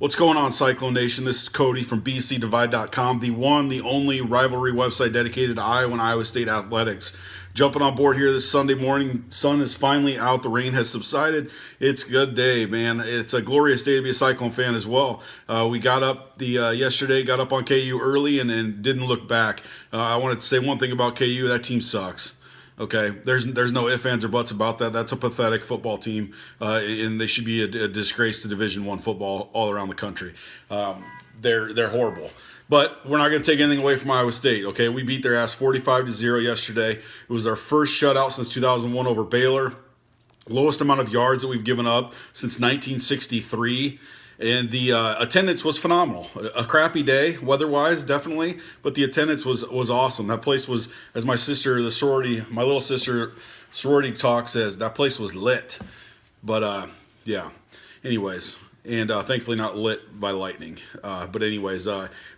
What's going on, Cyclone Nation? This is Cody from BCDivide.com, the one, the only rivalry website dedicated to Iowa and Iowa State athletics. Jumping on board here this Sunday morning. Sun is finally out. The rain has subsided. It's a good day, man. It's a glorious day to be a Cyclone fan as well. We got up yesterday, got up on KU early and didn't look back. I wanted to say one thing about KU. That team sucks. Okay, there's no ifs, ands, or buts about that. That's a pathetic football team, and they should be a disgrace to Division I football all around the country. They're horrible. But we're not going to take anything away from Iowa State. Okay, we beat their ass 45-0 yesterday. It was our first shutout since 2001 over Baylor. Lowest amount of yards that we've given up since 1963. And the attendance was phenomenal. A crappy day, weather-wise, definitely, but the attendance was awesome. That place was, as my little sister sorority talk says, that place was lit. But yeah. Anyways, and thankfully not lit by lightning. But anyways,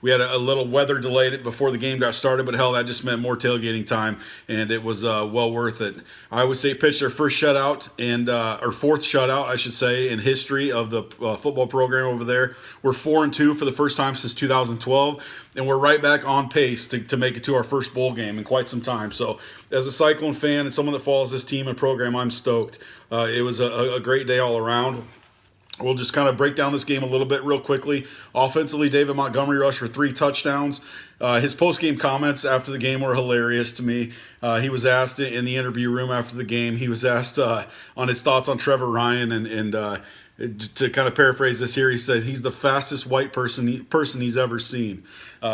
we had a little weather delay before the game got started, but hell, that just meant more tailgating time, and it was well worth it. Iowa State pitched their first shutout, or fourth shutout, I should say, in history of the football program over there. We're 4-2 for the first time since 2012, and we're right back on pace to make it to our first bowl game in quite some time. So as a Cyclone fan and someone that follows this team and program, I'm stoked. It was a great day all around. We'll just kind of break down this game a little bit real quickly. Offensively, David Montgomery rushed for 3 touchdowns. His post-game comments after the game were hilarious to me. He was asked in the interview room after the game, he was asked on his thoughts on Trevor Ryan, and to kind of paraphrase this here, he said he's the fastest white person he's ever seen.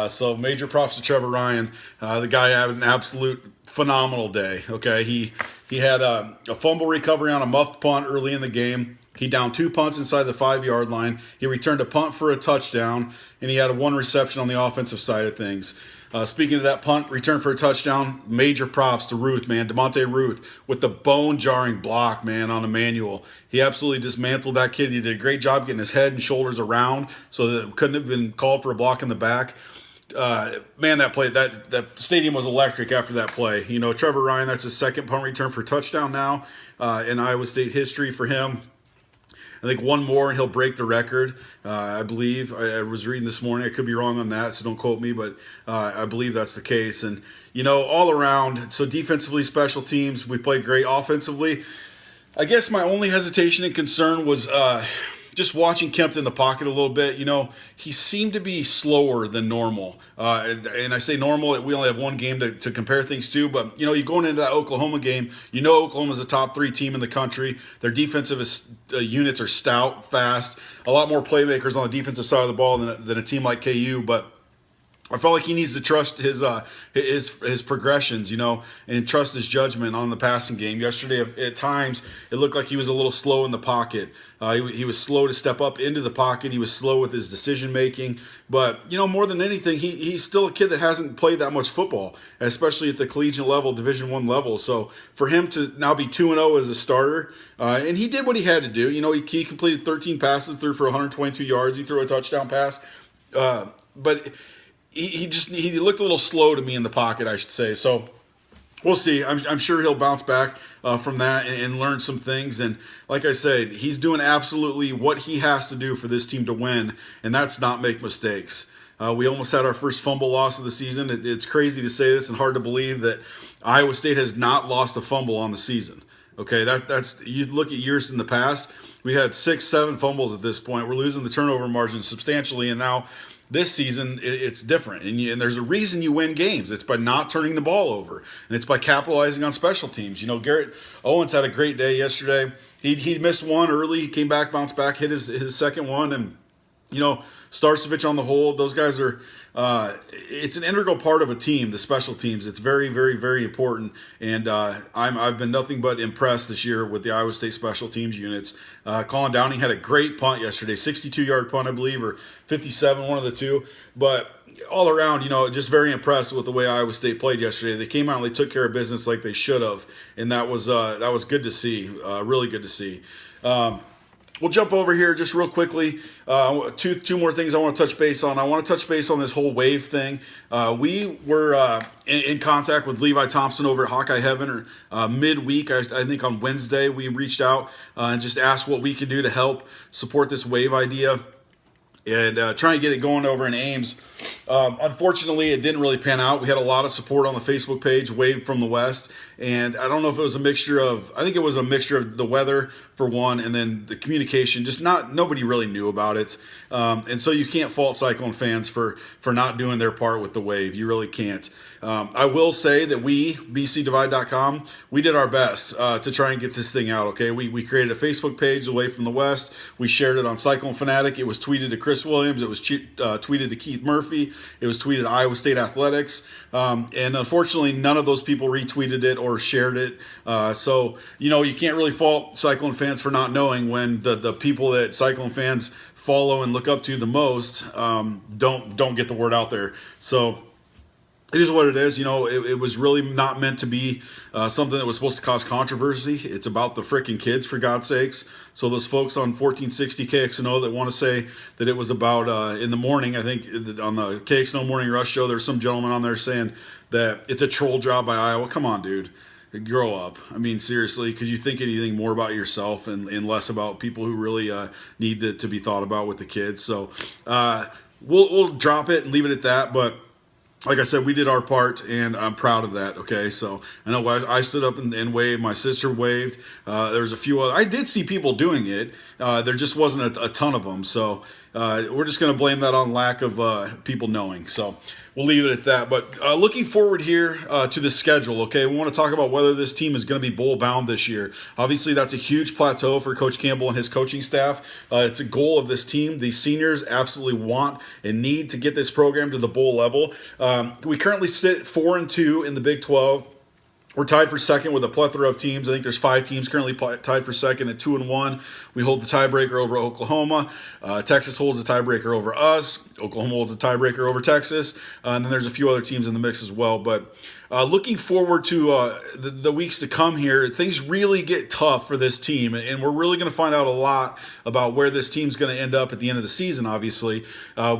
So major props to Trevor Ryan. The guy had an absolute phenomenal day. Okay, he had a fumble recovery on a muffed punt early in the game. He downed 2 punts inside the 5-yard line. He returned a punt for a touchdown, and he had 1 reception on the offensive side of things. Speaking of that punt return for a touchdown, major props to Ruth, man. DeMonte Ruth with the bone-jarring block, man, on Emmanuel. He absolutely dismantled that kid. He did a great job getting his head and shoulders around so that it couldn't have been called for a block in the back. Man, that play, that stadium was electric after that play. You know, Trevor Ryan, that's his second punt return for a touchdown now in Iowa State history for him. I think 1 more and he'll break the record, I believe. I was reading this morning. I could be wrong on that, so don't quote me, but I believe that's the case. And, you know, all around, so defensively, special teams, we played great. Offensively, I guess my only hesitation and concern was just watching Kempt in the pocket a little bit. You know, he seemed to be slower than normal. And I say normal, we only have 1 game to compare things to. But, you know, you're going into that Oklahoma game. You know Oklahoma's a top 3 team in the country. Their defensive units are stout, fast. A lot more playmakers on the defensive side of the ball than a team like KU. But I felt like he needs to trust his progressions, you know, and trust his judgment on the passing game. Yesterday, at times, it looked like he was a little slow in the pocket. He was slow to step up into the pocket. He was slow with his decision making. But, you know, more than anything, he's still a kid that hasn't played that much football, especially at the collegiate level, Division I level. So for him to now be 2-0 as a starter, and he did what he had to do. You know, he completed 13 passes, threw for 122 yards. He threw a touchdown pass. But he looked a little slow to me in the pocket, I should say. So we'll see. I'm sure he'll bounce back from that and learn some things. And like I said, he's doing absolutely what he has to do for this team to win, and that's not make mistakes. We almost had our first fumble loss of the season. It's crazy to say this and hard to believe that Iowa State has not lost a fumble on the season. Okay, that's you look at years in the past, we had 6-7 fumbles at this point. We're losing the turnover margin substantially, and now this season, it's different, and there's a reason you win games. It's by not turning the ball over, and it's by capitalizing on special teams. You know, Garrett Owens had a great day yesterday. He missed 1 early. He came back, bounced back, hit his second one, and, you know, Starcevich on the hold. Those guys are it's an integral part of a team, the special teams. It's very, very, very important, and I've been nothing but impressed this year with the Iowa State special teams units. Colin Downing had a great punt yesterday, 62-yard punt, I believe, or 57, one of the two. But all around, you know, just very impressed with the way Iowa State played yesterday. They came out and they took care of business like they should have, and that was good to see, really good to see. We'll jump over here just real quickly. Two more things I want to touch base on. I want to touch base on this whole wave thing. We were in contact with Levi Thompson over at Hawkeye Heaven, or midweek. I think on Wednesday we reached out and just asked what we could do to help support this wave idea. and trying to get it going over in Ames. Unfortunately, it didn't really pan out. We had a lot of support on the Facebook page, Wave from the West, and I don't know if it was a mixture of, I think it was a mixture of the weather for one, and then the communication, just nobody really knew about it. And so you can't fault Cyclone fans for not doing their part with the Wave. You really can't. I will say that we, BCDivide.com, we did our best to try and get this thing out, okay? We created a Facebook page, Away from the West. We shared it on Cyclone Fanatic. It was tweeted to Chris Williams. It was tweeted to Keith Murphy. It was tweeted to Iowa State Athletics. And unfortunately, none of those people retweeted it or shared it. So, you can't really fault Cyclone fans for not knowing when the people that Cyclone fans follow and look up to the most don't get the word out there. So it is what it is. It was really not meant to be something that was supposed to cause controversy. It's about the freaking kids, for God's sakes. So those folks on 1460 KXNO that want to say that it was about in the morning, I think on the KXNO Morning Rush show, there's some gentleman on there saying that it's a troll job by Iowa. Come on, dude. Grow up. I mean, seriously, could you think anything more about yourself and less about people who really need to be thought about with the kids? So we'll drop it and leave it at that. But like I said, we did our part, and I'm proud of that, okay? So I know I stood up and waved. My sister waved. There was a few other. I did see people doing it. There just wasn't a ton of them. So we're just going to blame that on lack of people knowing. So we'll leave it at that. But looking forward here to the schedule, okay? We want to talk about whether this team is going to be bowl-bound this year. Obviously, that's a huge plateau for Coach Campbell and his coaching staff. It's a goal of this team. These seniors absolutely want and need to get this program to the bowl level. We currently sit 4-2 in the Big 12. We're tied for second with a plethora of teams. I think there's 5 teams currently tied for second at 2-1. We hold the tiebreaker over Oklahoma. Texas holds the tiebreaker over us. Oklahoma holds the tiebreaker over Texas. And then there's a few other teams in the mix as well. But looking forward to the weeks to come here, things really get tough for this team. And we're really going to find out a lot about where this team's going to end up at the end of the season, obviously.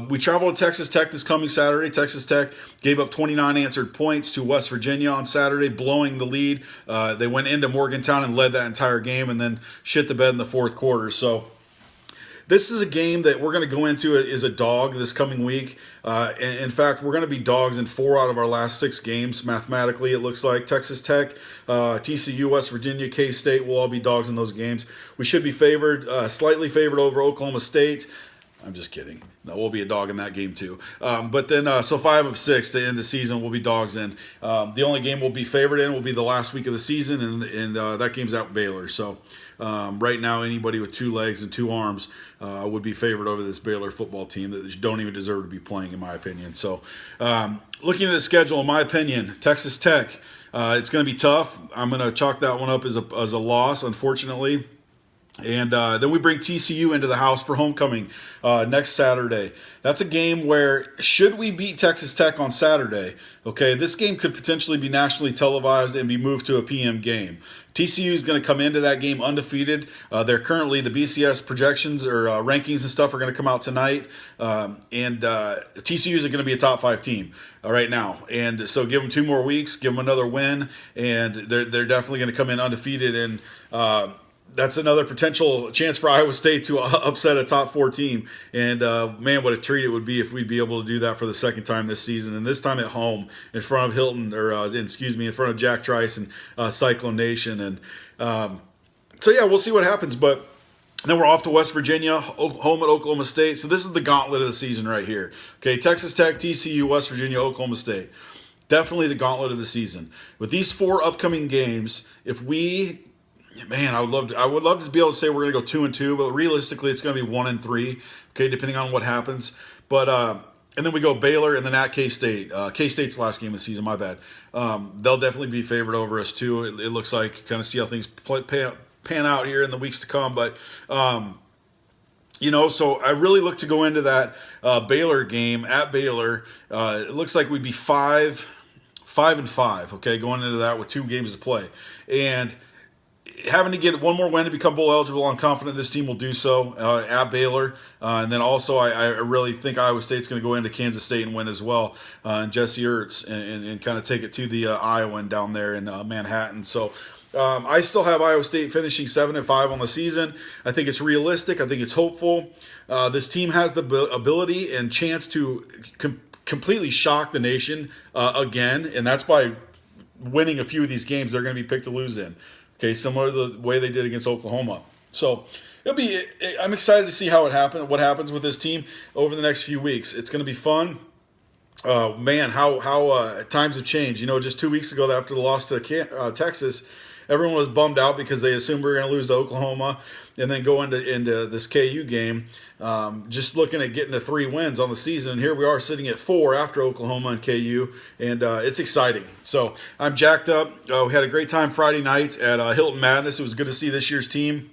We travel to Texas Tech this coming Saturday. Texas Tech gave up 29 answered points to West Virginia on Saturday, blowing the lead. They went into Morgantown and led that entire game and then shit the bed in the fourth quarter. So this is a game that we're going to go into as a dog this coming week. In fact, we're going to be dogs in 4 out of our last 6 games. Mathematically, it looks like Texas Tech, TCU, West Virginia, K-State will all be dogs in those games. We should be favored, slightly favored over Oklahoma State. I'm just kidding. No, we'll be a dog in that game too. But then, so 5 of 6 to end the season, we'll be dogs in. The only game we'll be favored in will be the last week of the season, and that game's at Baylor. So right now, anybody with 2 legs and 2 arms would be favored over this Baylor football team that don't even deserve to be playing, in my opinion. So looking at the schedule, in my opinion, Texas Tech, it's going to be tough. I'm going to chalk that one up as a loss, unfortunately. And then we bring TCU into the house for homecoming next Saturday. That's a game where, should we beat Texas Tech on Saturday, okay, this game could potentially be nationally televised and be moved to a PM game. TCU is going to come into that game undefeated. They're currently, the BCS projections or rankings and stuff are going to come out tonight. And TCU is going to be a top 5 team right now. And so give them 2 more weeks, give them another win, and they're definitely going to come in undefeated. And that's another potential chance for Iowa State to upset a top 4 team. And, man, what a treat it would be if we'd be able to do that for the second time this season, and this time at home in front of Hilton, in front of Jack Trice and Cyclone Nation. And so, yeah, we'll see what happens. But then we're off to West Virginia, home at Oklahoma State. So this is the gauntlet of the season right here. Okay, Texas Tech, TCU, West Virginia, Oklahoma State. Definitely the gauntlet of the season. With these 4 upcoming games, if we... Man, I would love to be able to say we're going to go 2-2, but realistically, it's going to be 1-3. Okay, depending on what happens. But and then we go Baylor and then at K-State. K-State's last game of the season. My bad. They'll definitely be favored over us too. It looks like, kind of see how things pan out here in the weeks to come. But so I really look to go into that Baylor game at Baylor. It looks like we'd be 5-5. Okay, going into that with 2 games to play, and having to get one more win to become bowl eligible. I'm confident this team will do so at Baylor. And then also I really think Iowa State's going to go into Kansas State and win as well. And Jesse Ertz and kind of take it to the Iowan down there in Manhattan. So I still have Iowa State finishing 7-5 on the season. I think it's realistic. I think it's hopeful. This team has the ability and chance to completely shock the nation again, and that's by winning a few of these games they're going to be picked to lose in. Okay, similar to the way they did against Oklahoma. So I'm excited to see what happens with this team over the next few weeks. It's going to be fun. Man, how times have changed. Just 2 weeks ago after the loss to Texas, everyone was bummed out because they assumed we were going to lose to Oklahoma and then go into this KU game. Just looking at getting to 3 wins on the season, and here we are sitting at 4 after Oklahoma and KU, and it's exciting. So I'm jacked up. We had a great time Friday night at Hilton Madness. It was good to see this year's team.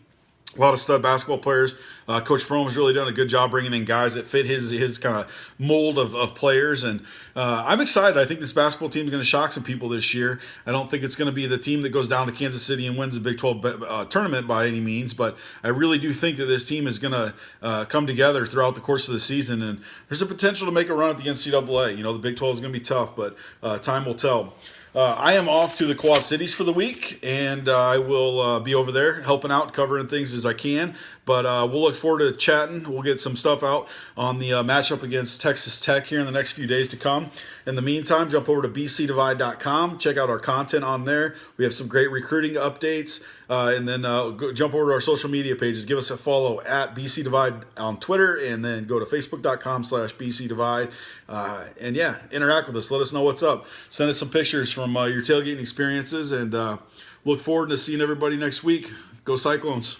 A lot of stud basketball players. Coach Fromm's really done a good job bringing in guys that fit his kind of mold of players. And I'm excited. I think this basketball team is going to shock some people this year. I don't think it's going to be the team that goes down to Kansas City and wins the Big 12 tournament by any means. But I really do think that this team is going to come together throughout the course of the season. And there's a potential to make a run at the NCAA. The Big 12 is going to be tough, but time will tell. I am off to the Quad Cities for the week, and I will be over there helping out, covering things as I can. But we'll look forward to chatting. We'll get some stuff out on the matchup against Texas Tech here in the next few days to come. In the meantime, jump over to bcdivide.com. Check out our content on there. We have some great recruiting updates. And then jump over to our social media pages. Give us a follow at BCDivide on Twitter, and then go to facebook.com/BCDivide. And yeah, interact with us. Let us know what's up. Send us some pictures from your tailgating experiences, and look forward to seeing everybody next week. Go Cyclones.